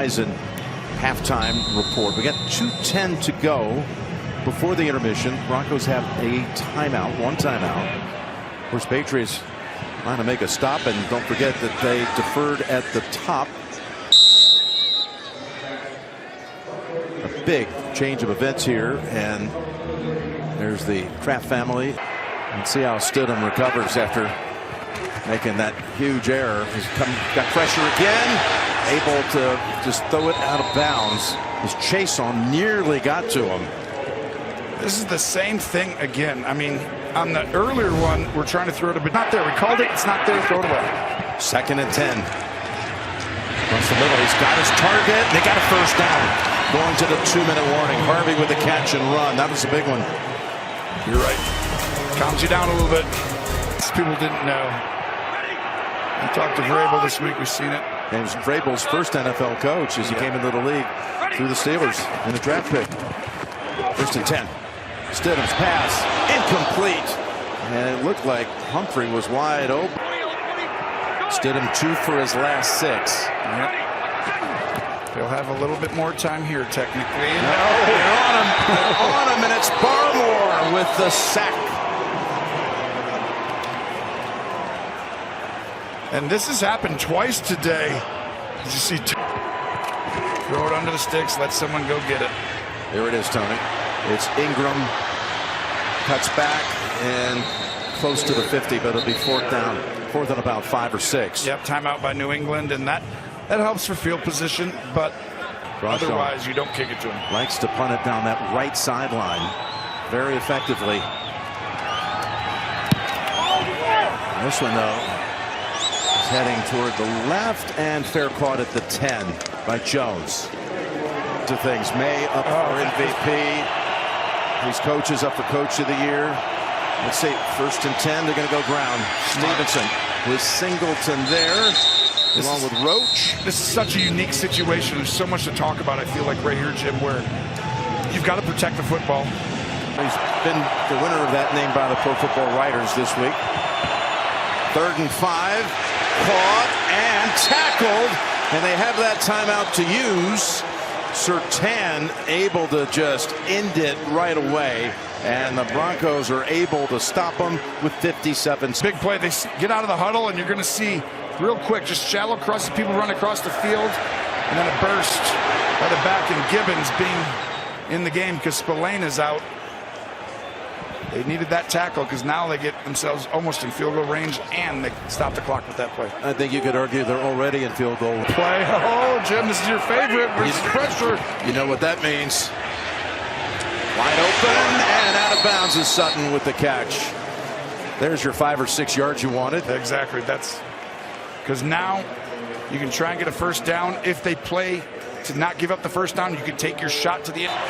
Verizon halftime report. We got 2:10 to go before the intermission. Broncos have a timeout, one timeout. Of course, Patriots trying to make a stop, and don't forget that they deferred at the top. A big change of events here, and there's the Kraft family. And see how Stidham recovers after making that huge error. He's got pressure again, able to just throw it out of bounds. His chase on nearly got to him. This is the same thing again. I mean, on the earlier one, we're trying to throw it, but not there. We called it. It's not there. Throw it away. 2nd and 10. Across the middle, he's got his target. They got a first down. Going to the 2-minute warning. Harvey with the catch and run. That was a big one. You're right. Calms you down a little bit. People didn't know. I talked to Vrabel this week. We've seen it. And it was Vrabel's first NFL coach as he came into the league through the Steelers in the draft pick. 1st and 10. Stidham's pass incomplete, and it looked like Humphrey was wide open. Stidham 2 for his last 6. Yep. They'll have a little bit more time here technically. No, they're on him. They're on him, and it's Barmore with the sack. And this has happened twice today. Did you see? Throw it under the sticks. Let someone go get it. There it is, Tony. It's Ingram. Cuts back and close to the 50, but it'll be 4th down. 4th and about 5 or 6. Yep, timeout by New England, and that helps for field position, but otherwise you don't kick it to him. Likes to punt it down that right sideline very effectively. And this one, though, is heading toward the left, and fair caught at the 10 by Jones. To things. May up for MVP. These coaches up for Coach of the Year. Let's see. 1st and 10. They're going to go ground. Stevenson with Singleton there, along with Roach. This is such a unique situation. There's so much to talk about. I feel like right here, Jim, where you've got to protect the football. He's been the winner of that named by the Pro Football Writers this week. 3rd and 5. Caught and tackled, and they have that timeout to use. Surtain able to just end it right away, and the Broncos are able to stop them with 57. Big play. They get out of the huddle, and you're going to see real quick, just shallow crosses, people run across the field, and then a burst by the back, and Gibbons being in the game because Spillane is out. They needed that tackle because now they get themselves almost in field goal range, and they stop the clock with that play. I think you could argue they're already in field goal. Play. Oh, Jim, this is your favorite. Where's the pressure? You know what that means. Wide open and out of bounds is Sutton with the catch. There's your 5 or 6 yards you wanted. Exactly. That's because now you can try and get a first down. If they play to not give up the first down, you can take your shot to the end.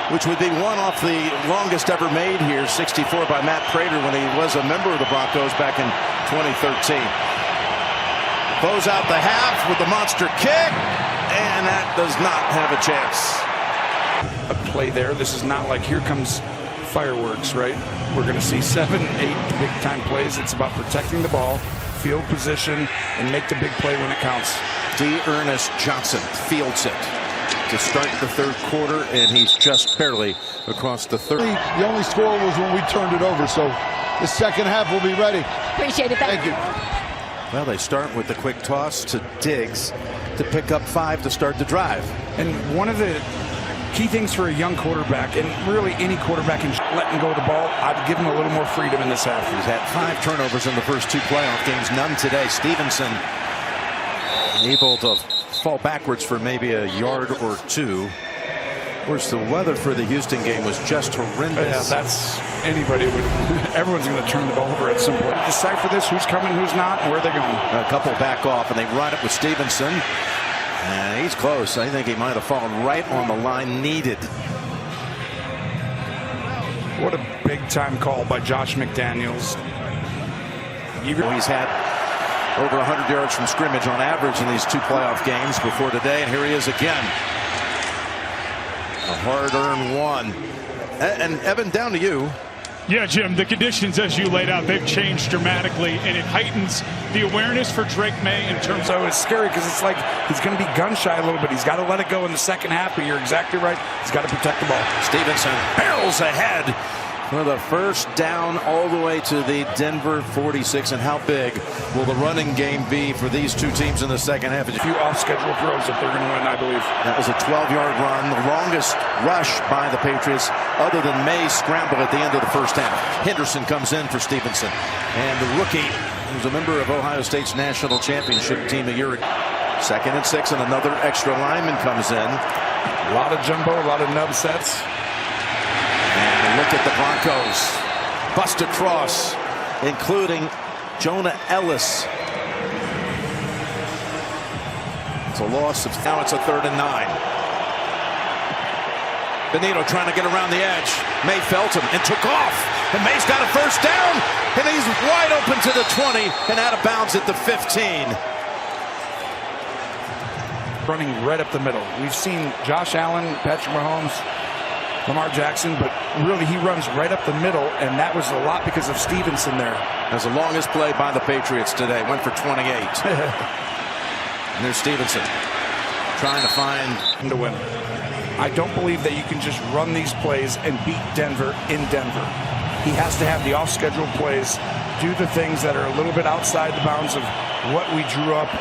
Which would be one off the longest ever made here, 64 by Matt Prater when he was a member of the Broncos back in 2013. Close out the half with the monster kick, and that does not have a chance. A play there. This is not like here comes fireworks, right? We're going to see 7, 8 big time plays. It's about protecting the ball, field position, and make the big play when it counts. D. Ernest Johnson fields it to start the 3rd quarter, and he's just barely across the 30. The only score was when we turned it over, so the second half will be ready. Appreciate it. Thank you. Well, they start with the quick toss to Diggs to pick up 5 to start the drive. And one of the key things for a young quarterback, and really any quarterback in letting go of the ball, I'd give him a little more freedom in this half. He's had 5 turnovers in the first 2 playoff games, none today. Stevenson able to fall backwards for maybe a yard or 2. Of course, the weather for the Houston game was just horrendous. Yeah, that's anybody would. Everyone's going to turn the ball over at some point. Decipher this: who's coming, who's not, and where are they going? A couple back off, and they run it with Stevenson, and he's close. I think he might have fallen right on the line needed. What a big time call by Josh McDaniels. He's had over 100 yards from scrimmage on average in these 2 playoff games before today, and here he is again. A hard-earned one. And Evan, down to you. Yeah, Jim, the conditions as you laid out, they've changed dramatically, and it heightens the awareness for Drake May in terms of... So it's scary because it's like he's going to be gun shy a little bit. He's got to let it go in the second half, but you're exactly right. He's got to protect the ball. Stevenson barrels ahead for the first down all the way to the Denver 46. And how big will the running game be for these two teams in the second half? A few off-schedule throws if they're going to win, I believe. That was a 12-yard run, the longest rush by the Patriots other than May's scramble at the end of the first half. Henderson comes in for Stevenson. And the rookie, who's a member of Ohio State's national championship team a year ago. 2nd and 6, and another extra lineman comes in. A lot of jumbo, a lot of nub sets. And look at the Broncos. Bust across, including Jonah Ellis. It's a loss of, now it's a 3rd and 9. Benito trying to get around the edge. May felt him and took off. And May's got a first down. And he's wide open to the 20 and out of bounds at the 15. Running right up the middle. We've seen Josh Allen, Patrick Mahomes, Lamar Jackson, but really he runs right up the middle, and that was a lot because of Stevenson there. That's the longest play by the Patriots today. Went for 28. And there's Stevenson trying to find to win. I don't believe that you can just run these plays and beat Denver in Denver. He has to have the off-schedule plays, do the things that are a little bit outside the bounds of what we drew up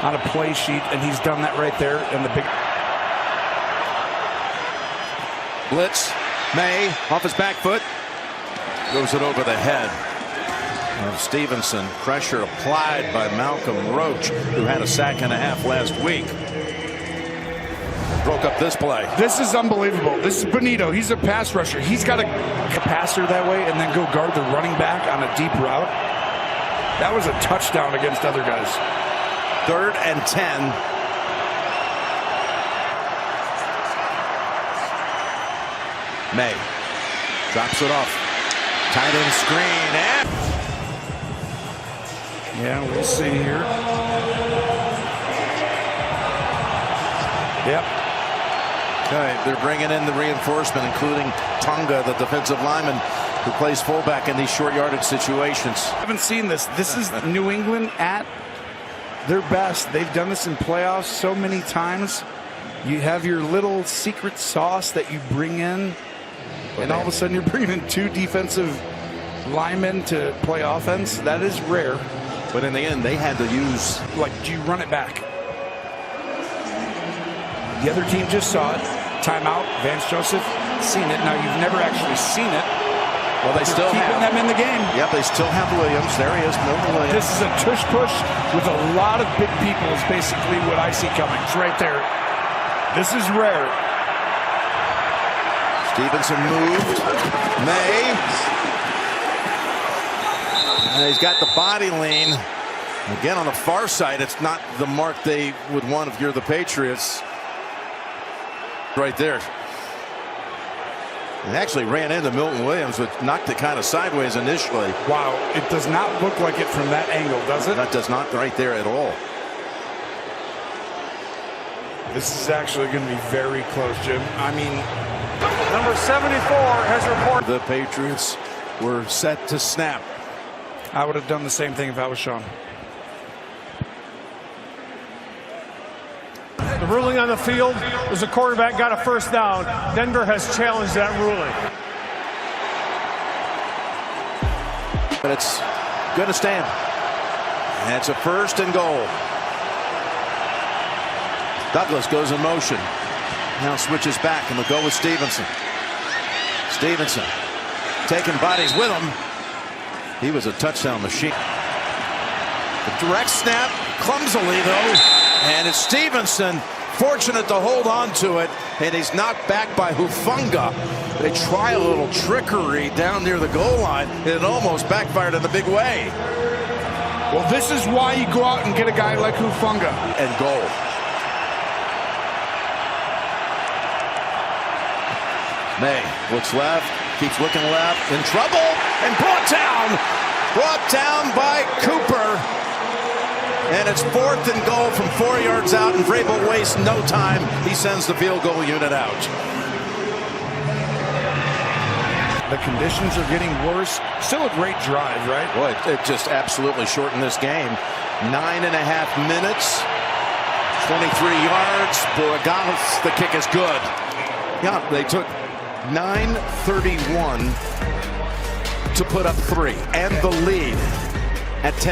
on a play sheet, and he's done that right there in the big blitz. May off his back foot, goes it over the head of Stevenson. Pressure applied by Malcolm Roach, who had a sack and a half last week. Broke up this play. This is unbelievable. This is Benito. He's a pass rusher. He's got to pass her that way and then go guard the running back on a deep route. That was a touchdown against other guys. 3rd and 10. May drops it off. Tight end screen. And yeah, we'll see here. Yep. Okay, they're bringing in the reinforcement, including Tonga, the defensive lineman who plays fullback in these short yardage situations. I haven't seen this. This is New England at their best. They've done this in playoffs so many times. You have your little secret sauce that you bring in, and all of a sudden you're bringing in 2 defensive linemen to play offense. That is rare. But in the end, they had to use... Like, do you run it back? The other team just saw it. Timeout. Vance Joseph seen it. Now, you've never actually seen it. Well, they still keeping them in the game. Yep, they still have Williams. There he is, Milton Williams. This is a tush push with a lot of big people is basically what I see coming. It's right there. This is rare. Stevenson moved. May. And he's got the body lean. Again, on the far side, it's not the mark they would want if you're the Patriots. Right there. It actually ran into Milton Williams, which knocked it kind of sideways initially. Wow, it does not look like it from that angle, does it? That does not right there at all. This is actually going to be very close, Jim. I mean, number 74 has reported. The Patriots were set to snap. I would have done the same thing if I was Sean. The ruling on the field was the quarterback got a first down. Denver has challenged that ruling. But it's going to stand. And it's a 1st and goal. Douglas goes in motion. Now switches back and they'll go with Stevenson. Stevenson taking bodies with him. He was a touchdown machine. The direct snap, clumsily though, and it's Stevenson fortunate to hold on to it, and he's knocked back by Hufanga. They try a little trickery down near the goal line, and it almost backfired in a big way. Well, this is why you go out and get a guy like Hufanga. And goal. May looks left, keeps looking left, in trouble, and brought down by Cooper. And it's 4th and goal from 4 yards out, and Vrabel wastes no time. He sends the field goal unit out. The conditions are getting worse. Still a great drive, right? Boy, it just absolutely shortened this game. 9.5 minutes, 23 yards. Boy, the kick is good. Yeah, they took 9:31 to put up 3 and the lead at 10.